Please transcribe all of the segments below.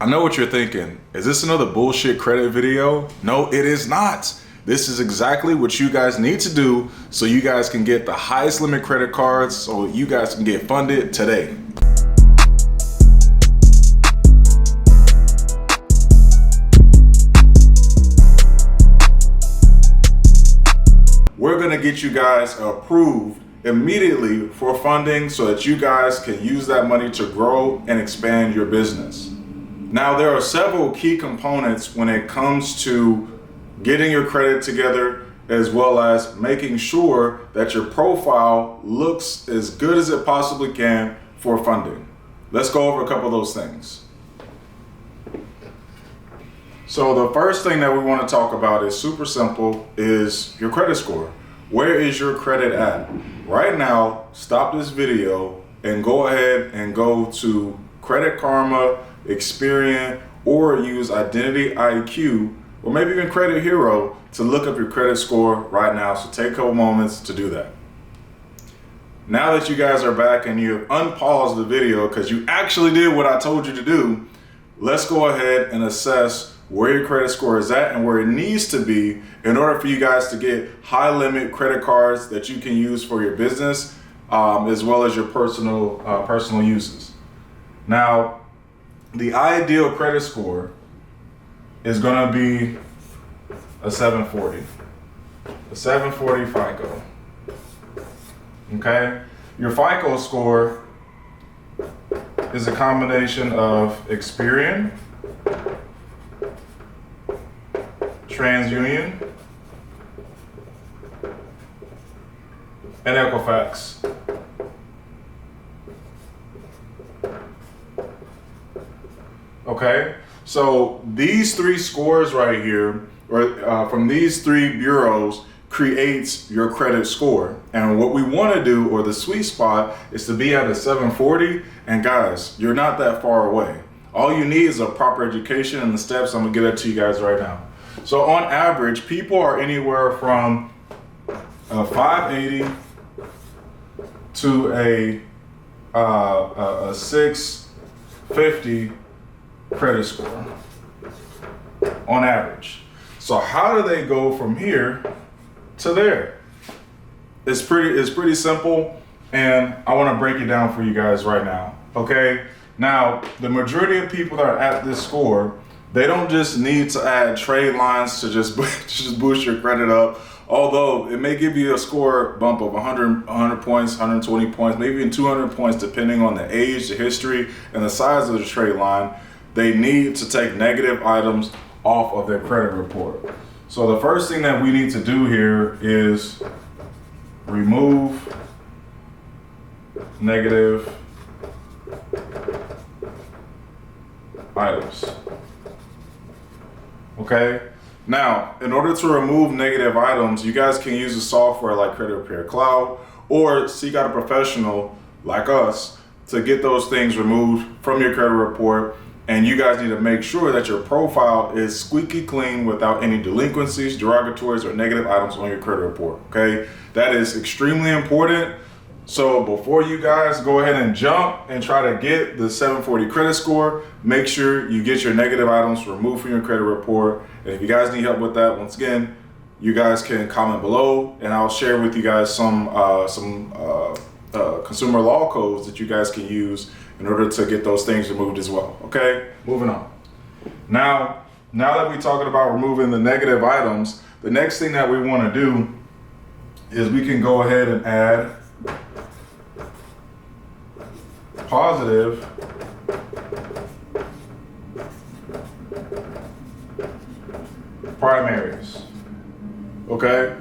I know what you're thinking. Is this another bullshit credit video? No, it is not. This is exactly what you guys need to do so you guys can get the highest limit credit cards so you guys can get funded today. We're gonna get you guys approved immediately for funding so that you guys can use that money to grow and expand your business. Now, there are several key components when it comes to getting your credit together, as well as making sure that your profile looks as good as it possibly can for funding. Let's go over a couple of those things. So the first thing that we want to talk about is super simple, is your credit score. Where is your credit at? Right now, stop this video and go ahead and go to Credit Karma, Experian, or use Identity IQ, or maybe even Credit Hero to look up your credit score right now. So take a couple moments to do that. Now that you guys are back and you've unpaused the video because you actually did what I told you to do, let's go ahead and assess where your credit score is at and where it needs to be in order for you guys to get high limit credit cards that you can use for your business, as well as your personal uses. Now, the ideal credit score is going to be a 740. A 740 FICO. Okay? Your FICO score is a combination of Experian, TransUnion, and Equifax. Okay, so these three scores right here, or from these three bureaus, creates your credit score. And what we want to do, or the sweet spot, is to be at a 740. And guys, you're not that far away. All you need is a proper education and the steps. I'm gonna get that to you guys right now. So on average, people are anywhere from a 580 to a 650 credit score on average. So how do they go from here to there? It's pretty simple, and I want to break it down for you guys right now. Okay, now the majority of people that are at this score, they don't just need to add trade lines to just boost your credit up, although it may give you a score bump of 100 points, 120 points, maybe even 200 points, depending on the age, the history, and the size of the trade line. They need to take negative items off of their credit report. So the first thing that we need to do here is remove negative items. Okay? Now, in order to remove negative items, you guys can use a software like Credit Repair Cloud, or seek out a professional like us to get those things removed from your credit report. And you guys need to make sure that your profile is squeaky clean without any delinquencies, derogatories, or negative items on your credit report, okay? That is extremely important. So before you guys go ahead and jump and try to get the 740 credit score, make sure you get your negative items removed from your credit report. And if you guys need help with that, once again, you guys can comment below and I'll share with you guys some consumer law codes that you guys can use in order to get those things removed as well. Okay, moving on. Now that we're talking about removing the negative items, the next thing that we want to do is we can go ahead and add positive primaries. Okay,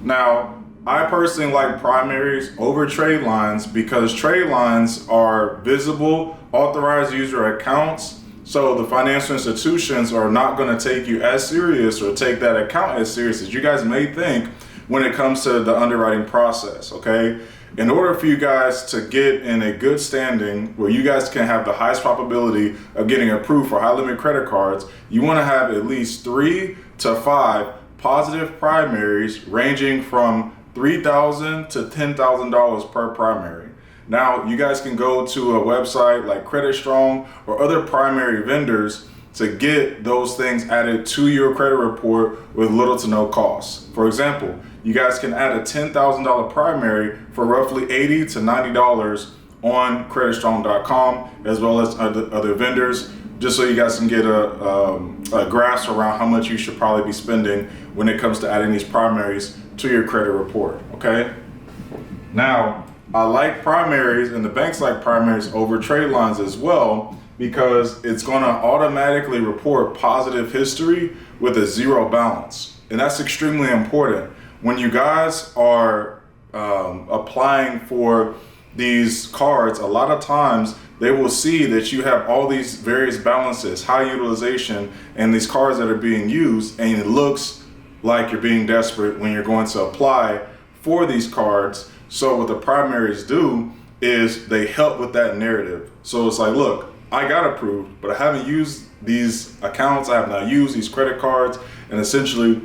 now I personally like primaries over trade lines because trade lines are visible, authorized user accounts. So the financial institutions are not going to take you as serious or take that account as serious as you guys may think when it comes to the underwriting process, okay? In order for you guys to get in a good standing where you guys can have the highest probability of getting approved for high limit credit cards, you want to have at least 3 to 5 positive primaries ranging from $3,000 to $10,000 per primary. Now you guys can go to a website like Credit Strong or other primary vendors to get those things added to your credit report with little to no cost. For example, you guys can add a $10,000 primary for roughly $80 to $90 on creditstrong.com, as well as other vendors, just so you guys can get a grasp around how much you should probably be spending when it comes to adding these primaries to your credit report, okay? Now, I like primaries, and the banks like primaries over trade lines as well, because it's gonna automatically report positive history with a zero balance. And that's extremely important. When you guys are applying for these cards, a lot of times they will see that you have all these various balances, high utilization, and these cards that are being used, and it looks like you're being desperate when you're going to apply for these cards. So what the primaries do is they help with that narrative. So it's like, look, I got approved, but I haven't used these accounts, I have not used these credit cards, and essentially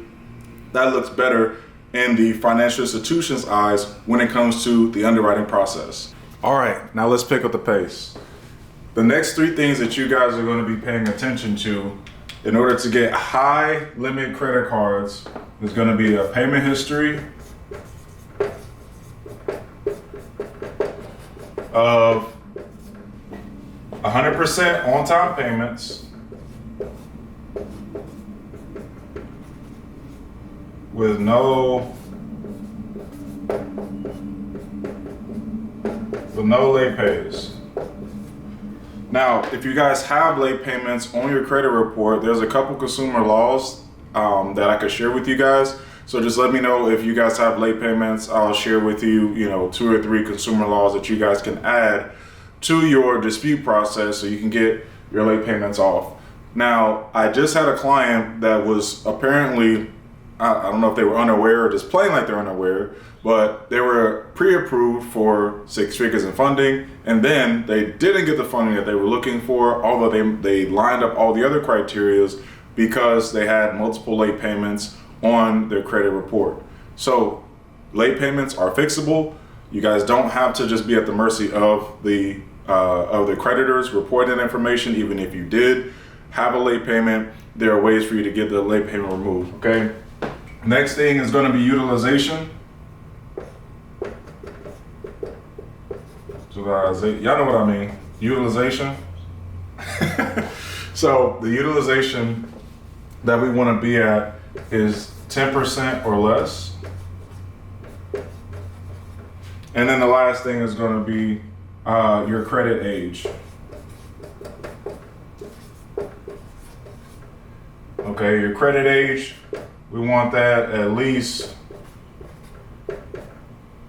that looks better in the financial institution's eyes when it comes to the underwriting process. All right, now let's pick up the pace. The next three things that you guys are going to be paying attention to in order to get high limit credit cards is going to be a payment history of 100% on-time payments with no late pays. Now, if you guys have late payments on your credit report, there's a couple consumer laws that I could share with you guys. So just let me know if you guys have late payments. I'll share with you, 2 or 3 consumer laws that you guys can add to your dispute process so you can get your late payments off. Now, I just had a client that was apparently, I don't know if they were unaware or just playing like they're unaware, but they were pre-approved for 6 figures in funding, and then they didn't get the funding that they were looking for, although they lined up all the other criterias because they had multiple late payments on their credit report. So late payments are fixable. You guys don't have to just be at the mercy of the creditors reporting that information. Even if you did have a late payment, there are ways for you to get the late payment removed, okay? Next thing is going to be utilization. Y'all know what I mean, utilization. So the utilization that we want to be at is 10% or less. And then the last thing is going to be your credit age. Okay, your credit age, we want that at least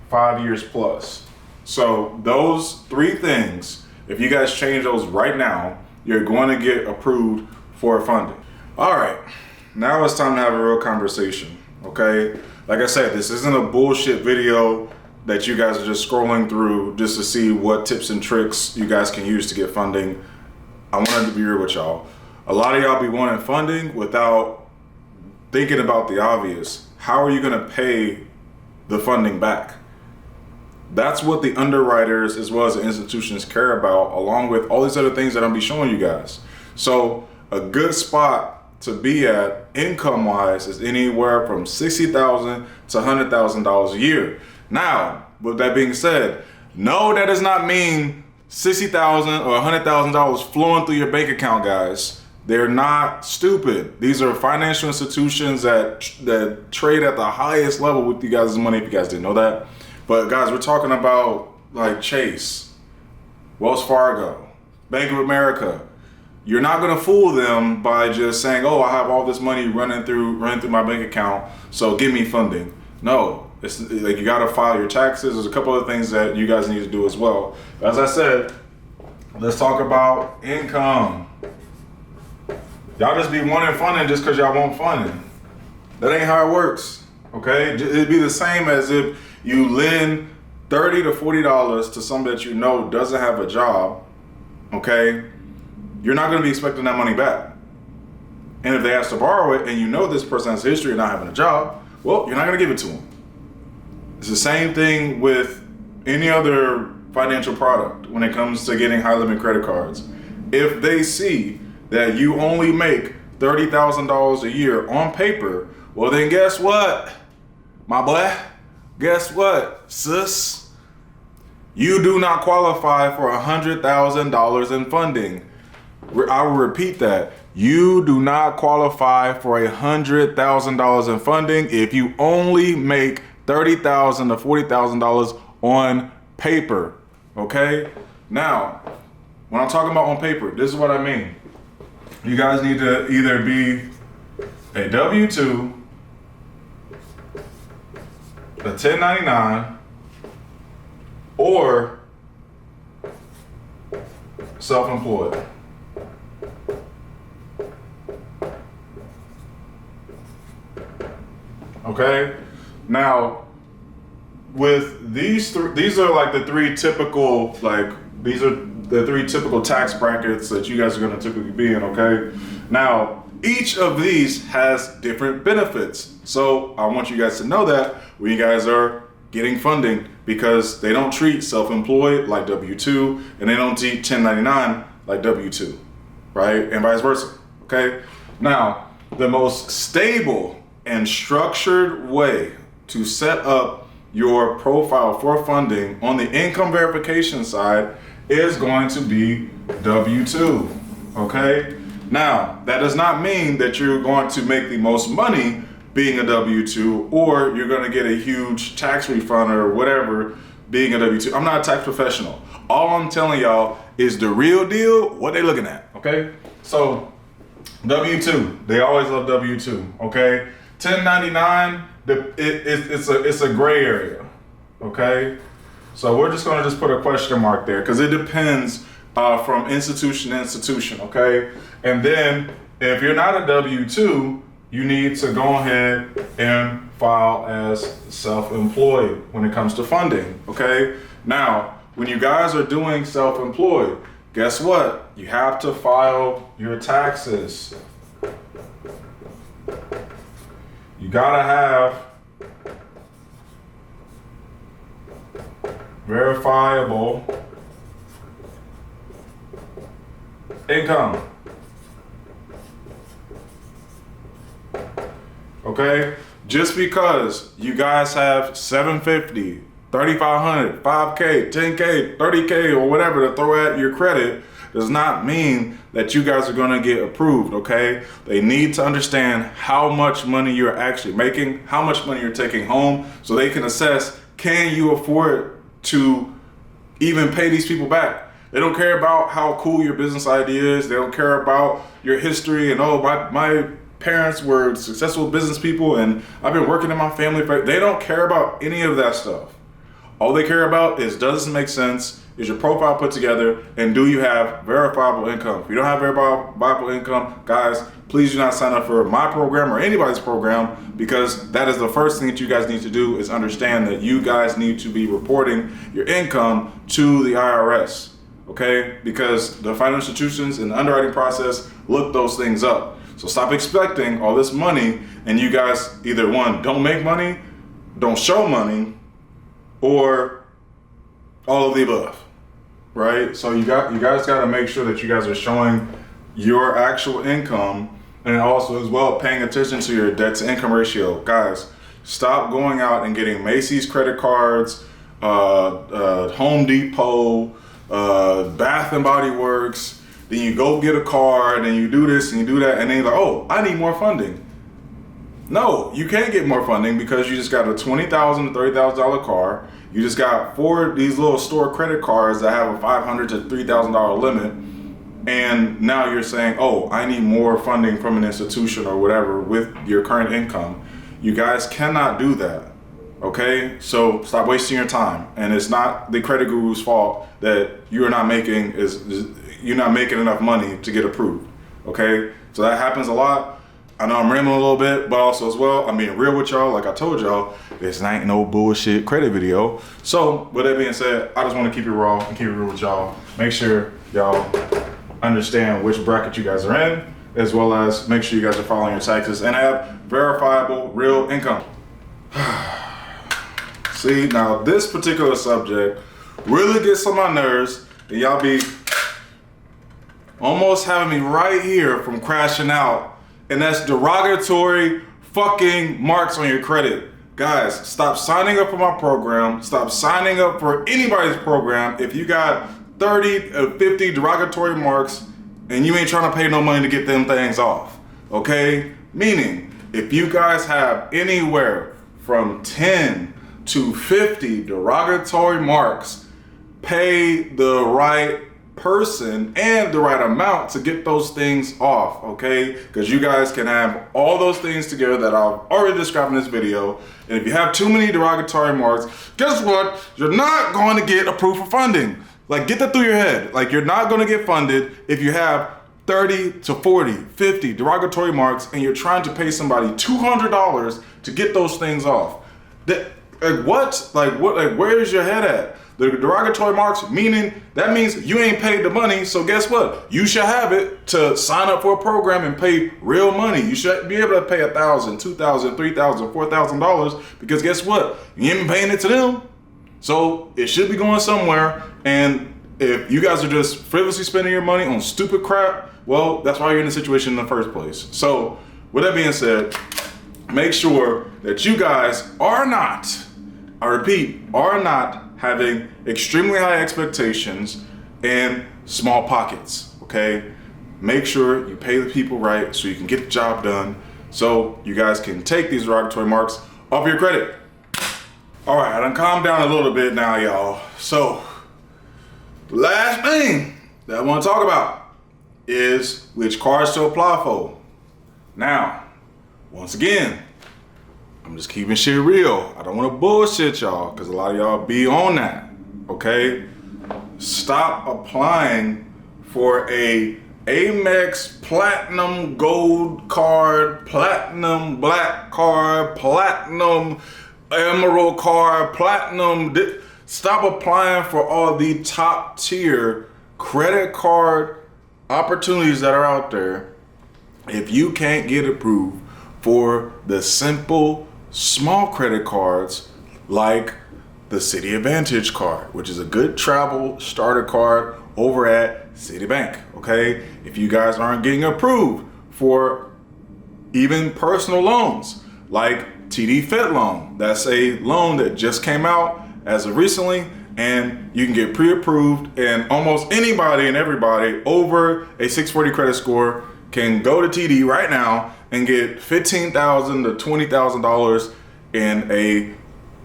5 years plus. So those 3 things, if you guys change those right now, you're going to get approved for funding. All right, now it's time to have a real conversation, okay? Like I said, this isn't a bullshit video that you guys are just scrolling through just to see what tips and tricks you guys can use to get funding. I wanted to be real with y'all. A lot of y'all be wanting funding without thinking about the obvious. How are you gonna pay the funding back? That's what the underwriters as well as the institutions care about, along with all these other things that I'll be showing you guys. So a good spot to be at income-wise is anywhere from $60,000 to $100,000 a year. Now, with that being said, no, that does not mean $60,000 or $100,000 flowing through your bank account, guys. They're not stupid. These are financial institutions that trade at the highest level with you guys' money, if you guys didn't know that. But guys, we're talking about like Chase, Wells Fargo, Bank of America. You're not gonna fool them by just saying, oh, I have all this money running through my bank account, so give me funding. No, it's like you gotta file your taxes. There's a couple of things that you guys need to do as well. As I said, let's talk about income. Y'all just be wanting funding just because y'all want funding. That ain't how it works, okay? It'd be the same as if you lend $30 to $40 to somebody that you know doesn't have a job, okay? You're not gonna be expecting that money back. And if they ask to borrow it and you know this person has a history of not having a job, well, you're not gonna give it to them. It's the same thing with any other financial product when it comes to getting high limit credit cards. If they see that you only make $30,000 a year on paper, well then guess what, my boy? Guess what, sis? You do not qualify for $100,000 in funding. I will repeat that. You do not qualify for $100,000 in funding if you only make $30,000 to $40,000 on paper. Okay? Now, when I'm talking about on paper, this is what I mean. You guys need to either be a W-2, a 1099, or self-employed. Okay? Now, with these are like the three typical, these are the three typical tax brackets that you guys are going to typically be in, okay? Now, each of these has different benefits. So I want you guys to know that when you guys are getting funding, because they don't treat self-employed like W-2 and they don't treat 1099 like W-2, right? And vice versa, okay? Now, the most stable and structured way to set up your profile for funding on the income verification side is going to be W-2, okay? Now, that does not mean that you're going to make the most money being a W-2 or you're going to get a huge tax refund or whatever being a W-2. I'm not a tax professional. All I'm telling y'all is the real deal, what they looking at, okay? So, W-2, they always love W-2, okay? 1099, it's a gray area, okay? So we're just gonna put a question mark there because it depends from institution to institution, okay? And then if you're not a W-2, you need to go ahead and file as self-employed when it comes to funding, okay? Now, when you guys are doing self-employed, guess what? You have to file your taxes. You gotta have verifiable income. Okay? Just because you guys have $750, $3,500, $5K, $10K, $30K, or whatever to throw at your credit does not mean that you guys are gonna get approved, okay? They need to understand how much money you're actually making, how much money you're taking home, so they can assess, can you afford to even pay these people back? They don't care about how cool your business idea is. They don't care about your history and, oh, my parents were successful business people and I've been working in my family. They don't care about any of that stuff. All they care about is, does this make sense? Is your profile put together? And do you have verifiable income? If you don't have verifiable income, guys, please do not sign up for my program or anybody's program, because that is the first thing that you guys need to do is understand that you guys need to be reporting your income to the IRS, okay? Because the financial institutions in the underwriting process look those things up. So stop expecting all this money and you guys either, one, don't make money, don't show money, or all of the above, right? So you guys got to make sure that you guys are showing your actual income, and also as well paying attention to your debt to income ratio. Guys, stop going out and getting Macy's credit cards, Home Depot, Bath and Body Works. Then you go get a car, and then you do this and you do that, and then you're like, oh, I need more funding. No, you can't get more funding because you just got a $20,000 to $30,000 car. You just got 4 these little store credit cards that have a $500 to $3,000 limit. And now you're saying, oh, I need more funding from an institution or whatever with your current income. You guys cannot do that, okay? So stop wasting your time. And it's not the credit guru's fault that you're not making enough money to get approved, okay? So that happens a lot. I know I'm rambling a little bit, but also as well, I'm being real with y'all. Like I told y'all, this ain't no bullshit credit video. So with that being said, I just want to keep it raw and keep it real with y'all. Make sure y'all understand which bracket you guys are in, as well as make sure you guys are filing your taxes and have verifiable real income. See, now this particular subject really gets on my nerves, and y'all be almost having me right here from crashing out, and that's derogatory fucking marks on your credit. Guys, stop signing up for my program. Stop signing up for anybody's program if you got 30 or 50 derogatory marks and you ain't trying to pay no money to get them things off, okay? Meaning, if you guys have anywhere from 10 to 50 derogatory marks, pay the right person and the right amount to get those things off, okay? Because you guys can have all those things together that I've already described in this video. And if you have too many derogatory marks, guess what? You're not going to get approved for funding. Like, get that through your head. Like, you're not going to get funded if you have 30 to 40, 50 derogatory marks and you're trying to pay somebody $200 to get those things off. What? Like, where's your head at? The derogatory marks, meaning that means you ain't paid the money, so guess what? You should have it to sign up for a program and pay real money. You should be able to pay $1,000, $2,000, $3,000, $4,000 because guess what? You ain't been paying it to them. So it should be going somewhere, and if you guys are just frivolously spending your money on stupid crap, well, that's why you're in the situation in the first place. So with that being said, make sure that you guys are not, I repeat, are not having extremely high expectations and small pockets, okay? Make sure you pay the people right so you can get the job done so you guys can take these derogatory marks off your credit. All right, I done calmed down a little bit now, y'all. So, the last thing that I wanna talk about is which cards to apply for. Now, once again, I'm just keeping shit real. I don't want to bullshit y'all because a lot of y'all be on that, okay? Stop applying for a Amex Platinum Gold card, Platinum Black card, Platinum Emerald card, Platinum. Stop applying for all the top tier credit card opportunities that are out there if you can't get approved for the simple small credit cards like the City Advantage card, which is a good travel starter card over at Citibank, okay? If you guys aren't getting approved for even personal loans like TD Fit Loan, that's a loan that just came out as of recently, and you can get pre-approved, and almost anybody and everybody over a 640 credit score can go to TD right now and get $15,000 to $20,000 in a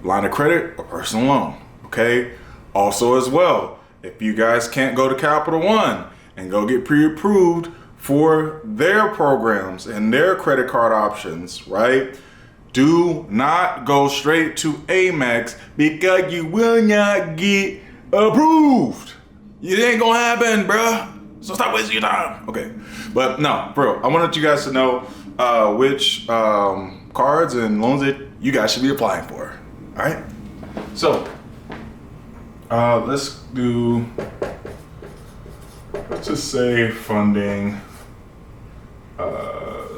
line of credit or personal loan, okay? Also as well, if you guys can't go to Capital One and go get pre-approved for their programs and their credit card options, right? Do not go straight to Amex because you will not get approved. It ain't gonna happen, bruh. So stop wasting your time. Okay, but no, bro, I wanted you guys to know which cards and loans that you guys should be applying for. All right, so let's just say funding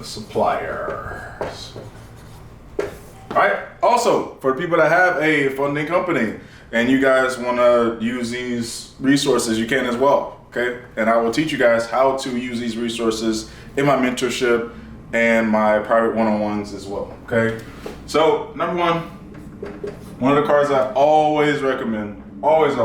suppliers. All right, also for people that have a funding company and you guys want to use these resources, you can as well, okay? And I will teach you guys how to use these resources in my mentorship and my private one-on-ones as well, okay? So number one of the cards I always recommend, always,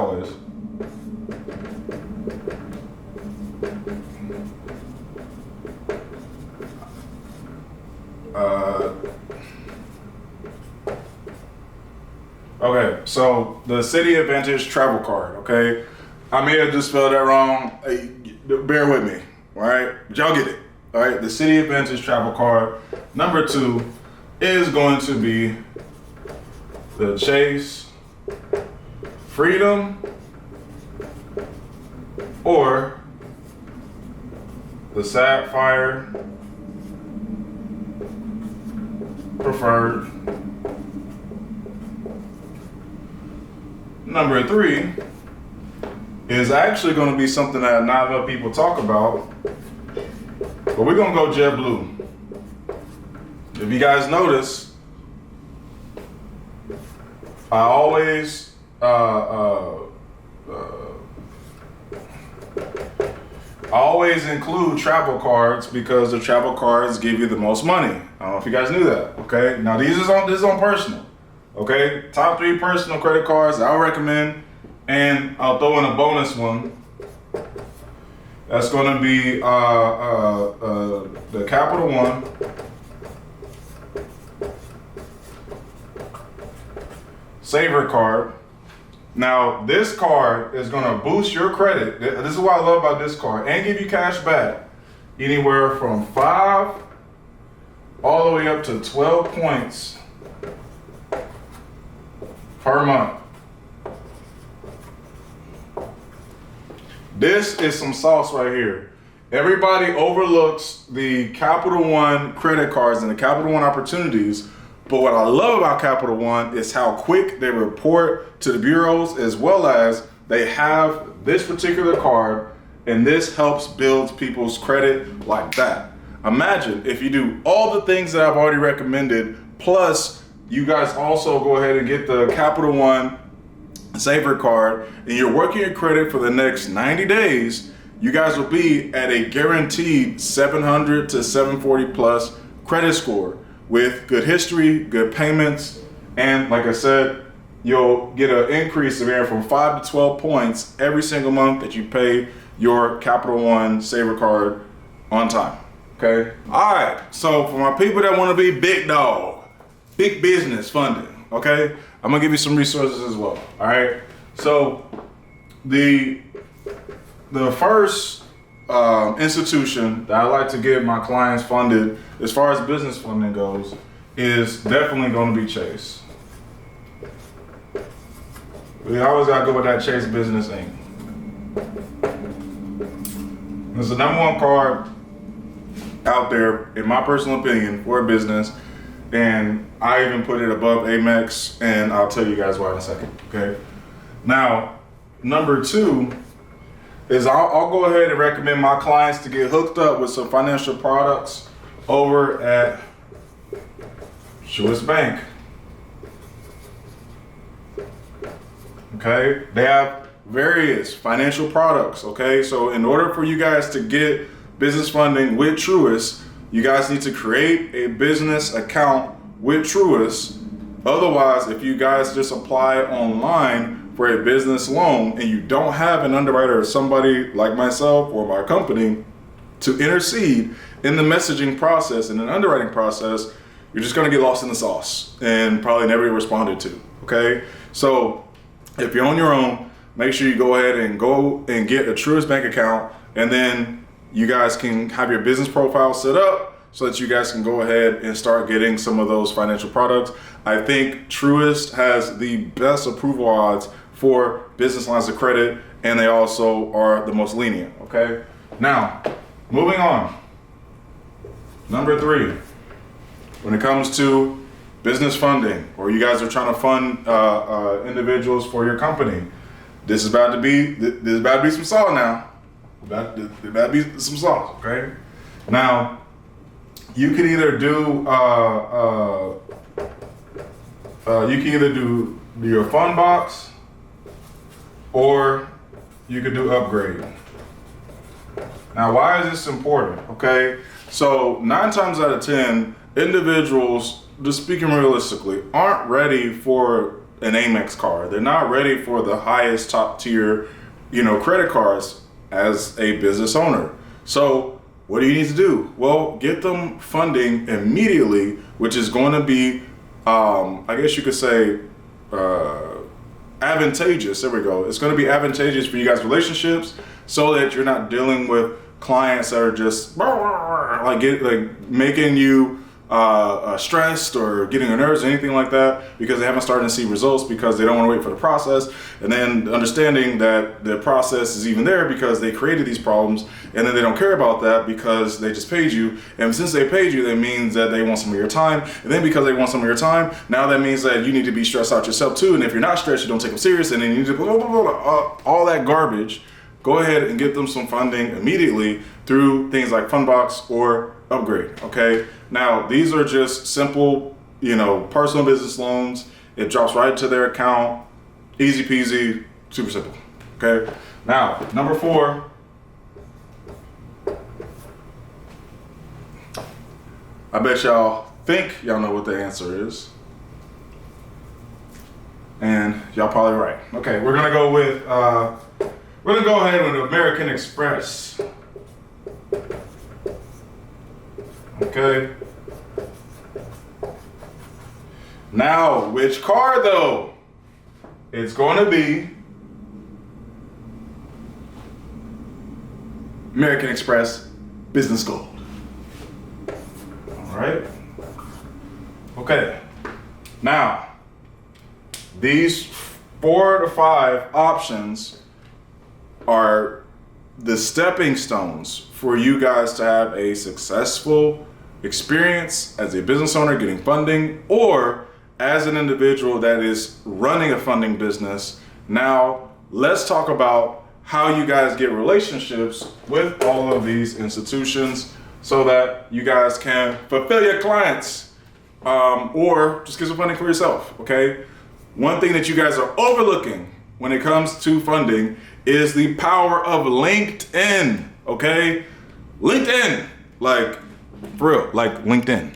okay, so the City Advantage travel card, okay? I may have just spelled that wrong. Bear with me, all right? But y'all get it, all right? The City Advantage travel card. Number 2 is going to be the Chase Freedom or the Sapphire Preferred. Number 3 is actually going to be something that not enough people talk about, but we're going to go JetBlue. If you guys notice, I always always include travel cards because the travel cards give you the most money. I don't know if you guys knew that. Okay, now this is on personal. Okay, top 3 personal credit cards I'll recommend, and I'll throw in a bonus one. That's going to be the Capital One, Saver card. Now, this card is going to boost your credit. This is what I love about this card, and give you cash back anywhere from 5 all the way up to 12 points per month. This is some sauce right here. Everybody overlooks the Capital One credit cards and the Capital One opportunities. But what I love about Capital One is how quick they report to the bureaus, as well as they have this particular card, and this helps build people's credit like that. Imagine if you do all the things that I've already recommended, plus you guys also go ahead and get the Capital One Saver card, and you're working your credit for the next 90 days, you guys will be at a guaranteed 700 to 740 plus credit score with good history, good payments, and like I said, you'll get an increase of anywhere from 5 to 12 points every single month that you pay your Capital One Saver card on time. Okay? All right, so for my people that want to be big dog, big business funding, okay? I'm gonna give you some resources as well, all right? So the first institution that I like to get my clients funded as far as business funding goes is definitely gonna be Chase. We always gotta go with that Chase Business Inc. It's the #1 card out there, in my personal opinion, for a business. And I even put it above Amex, and I'll tell you guys why in a second, okay? Now, #2 is I'll go ahead and recommend my clients to get hooked up with some financial products over at Truist Bank. Okay, they have various financial products, okay? So in order for you guys to get business funding with Truist, you guys need to create a business account with Truist. Otherwise, if you guys just apply online for a business loan and you don't have an underwriter or somebody like myself or my company to intercede in the messaging process and an underwriting process, you're just gonna get lost in the sauce and probably never get responded to, okay? So if you're on your own, make sure you go ahead and get a Truist Bank account, and then you guys can have your business profile set up so that you guys can go ahead and start getting some of those financial products. I think Truist has the best approval odds for business lines of credit, and they also are the most lenient, okay? Now, moving on. #3, when it comes to business funding, or you guys are trying to fund individuals for your company, this is about to be some salt now. There's about to be some salt, okay? Now, you can either do your fund box, or you could do upgrade. Now, why is this important? Okay, so 9 times out of 10, individuals, just speaking realistically, aren't ready for an Amex card. They're not ready for the highest top tier, credit cards as a business owner. So what do you need to do? Well, get them funding immediately, which is going to be, I guess you could say, advantageous. There we go. It's going to be advantageous for you guys' relationships, so that you're not dealing with clients that are just making you stressed or getting on nerves or anything like that, because they haven't started to see results, because they don't want to wait for the process, and then understanding that the process is even there because they created these problems, and then they don't care about that because they just paid you, and since they paid you, that means that they want some of your time, and then because they want some of your time, now that means that you need to be stressed out yourself too, and if you're not stressed, you don't take them serious, and then you need to all that garbage. Go ahead and get them some funding immediately through things like Fundbox or Upgrade, okay? Now, these are just simple, personal business loans. It drops right into their account, easy peasy, super simple, Okay. Now, number 4. I bet y'all think y'all know what the answer is. And y'all probably right. Okay, we're gonna go with, we're gonna go ahead with American Express. Okay. Now, which card though? It's going to be American Express Business Gold. All right. Okay. Now, these 4 to 5 options are the stepping stones for you guys to have a successful experience as a business owner getting funding, or as an individual that is running a funding business. Now, let's talk about how you guys get relationships with all of these institutions so that you guys can fulfill your clients, or just get some funding for yourself, okay? One thing that you guys are overlooking when it comes to funding is the power of LinkedIn, okay? LinkedIn, like, for real, like LinkedIn.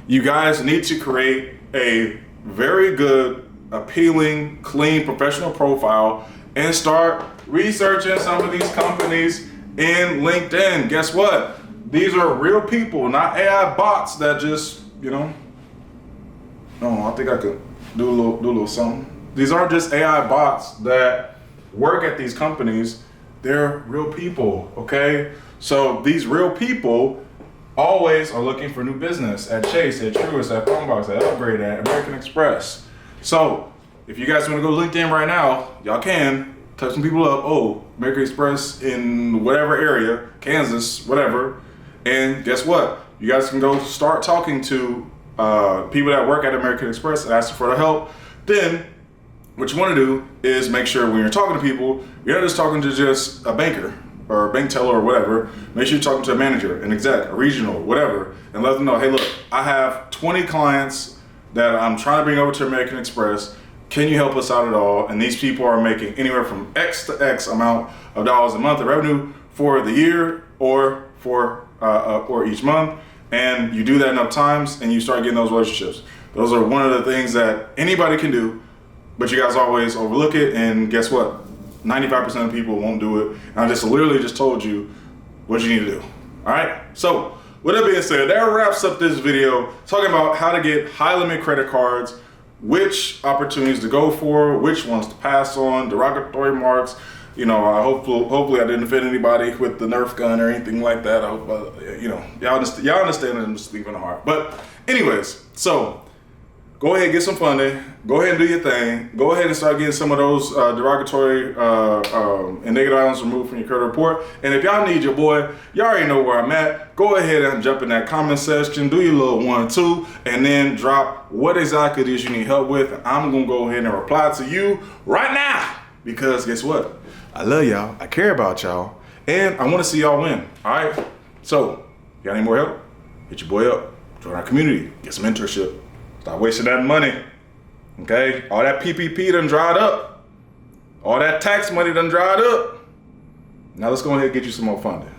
You guys need to create a very good, appealing, clean, professional profile and start researching some of these companies in LinkedIn. Guess what? These are real people, not AI bots that just, you know, oh, I think I could do a little something. These aren't just AI bots that work at these companies. They're real people, okay? So these real people always are looking for new business at Chase, at Truist, at Phonebox, at Upgrade, at American Express. So if you guys want to go to LinkedIn right now, y'all can touch some people up. Oh, American Express in whatever area, Kansas, whatever. And guess what? You guys can go start talking to people that work at American Express and ask for the help. Then what you want to do is make sure when you're talking to people, you're not just talking to just a banker or a bank teller or whatever. Make sure you're talking to a manager, an exec, a regional, whatever, and let them know, hey, look, I have 20 clients that I'm trying to bring over to American Express. Can you help us out at all? And these people are making anywhere from X to X amount of dollars a month of revenue for the year or for each month. And you do that enough times and you start getting those relationships. Those are one of the things that anybody can do, but you guys always overlook it. And guess what? 95% of people won't do it. And I just literally just told you what you need to do. All right. So with that being said, that wraps up this video talking about how to get high limit credit cards, which opportunities to go for, which ones to pass on, derogatory marks. You know, hopefully I didn't offend anybody with the Nerf gun or anything like that. I hope, you know, y'all understand and I'm just speaking from the heart. But anyways, so go ahead, get some funding. Go ahead and do your thing. Go ahead and start getting some of those derogatory and negative items removed from your credit report. And if y'all need your boy, y'all already know where I'm at. Go ahead and jump in that comment section, do your little 1-2, and then drop what exactly it is you need help with. I'm gonna go ahead and reply to you right now because guess what? I love y'all. I care about y'all, and I want to see y'all win. All right. So, got any more help? Hit your boy up. Join our community. Get some mentorship. Stop wasting that money. Okay? All that PPP done dried up. All that tax money done dried up. Now let's go ahead and get you some more funding.